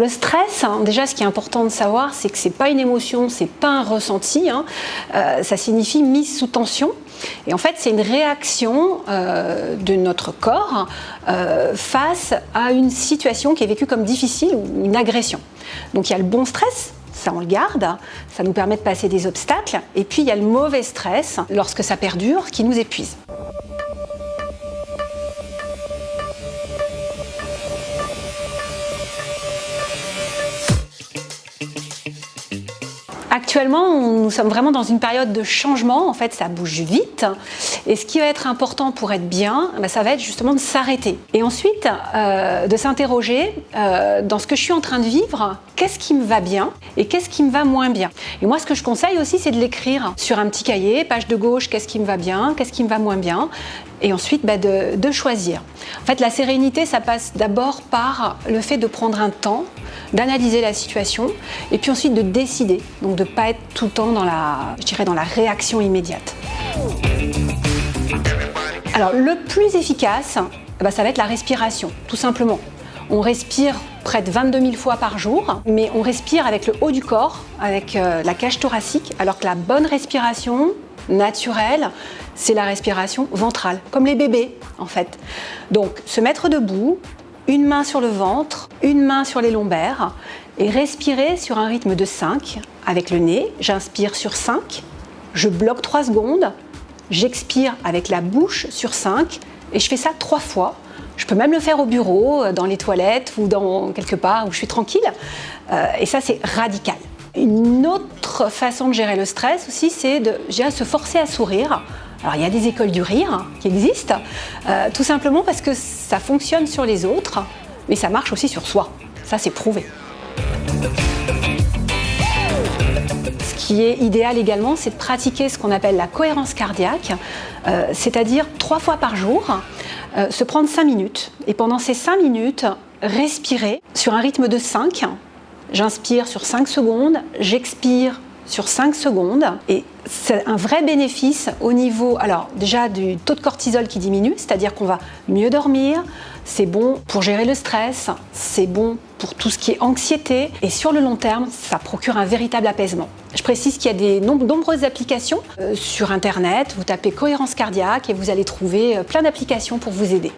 Le stress, déjà ce qui est important de savoir, c'est que ce n'est pas une émotion, ce n'est pas un ressenti, ça signifie mise sous tension. Et en fait, c'est une réaction de notre corps face à une situation qui est vécue comme difficile ou une agression. Donc il y a le bon stress, ça on le garde, ça nous permet de passer des obstacles. Et puis il y a le mauvais stress, lorsque ça perdure, qui nous épuise. Actuellement, nous sommes vraiment dans une période de changement. En fait, ça bouge vite. Et ce qui va être important pour être bien, ça va être justement de s'arrêter. Et ensuite, de s'interroger dans ce que je suis en train de vivre, qu'est-ce qui me va bien et qu'est-ce qui me va moins bien. Et moi, ce que je conseille aussi, c'est de l'écrire sur un petit cahier, page de gauche, qu'est-ce qui me va bien, qu'est-ce qui me va moins bien. Et ensuite, de choisir. En fait, la sérénité, ça passe d'abord par le fait de prendre un temps, d'analyser la situation et puis ensuite de décider. Donc de ne pas être tout le temps dans la réaction immédiate. Alors le plus efficace, ça va être la respiration, tout simplement. On respire près de 22 000 fois par jour, mais on respire avec le haut du corps, avec la cage thoracique, alors que la bonne respiration naturelle, c'est la respiration ventrale, comme les bébés en fait. Donc se mettre debout, une main sur le ventre, une main sur les lombaires et respirer sur un rythme de 5 avec le nez. J'inspire sur 5, je bloque 3 secondes, j'expire avec la bouche sur 5 et je fais ça 3 fois. Je peux même le faire au bureau, dans les toilettes ou dans quelque part où je suis tranquille. Et ça, c'est radical. Une autre façon de gérer le stress aussi, c'est de se forcer à sourire. Alors il y a des écoles du rire qui existent, tout simplement parce que ça fonctionne sur les autres, mais ça marche aussi sur soi. Ça, c'est prouvé. Ce qui est idéal également, c'est de pratiquer ce qu'on appelle la cohérence cardiaque, c'est-à-dire 3 fois par jour, se prendre 5 minutes. Et pendant ces 5 minutes, respirer sur un rythme de 5. J'inspire sur 5 secondes, j'expire sur 5 secondes et c'est un vrai bénéfice au niveau déjà du taux de cortisol qui diminue, c'est-à-dire qu'on va mieux dormir, c'est bon pour gérer le stress, c'est bon pour tout ce qui est anxiété et sur le long terme, ça procure un véritable apaisement. Je précise qu'il y a de nombreuses applications sur internet, vous tapez cohérence cardiaque et vous allez trouver plein d'applications pour vous aider.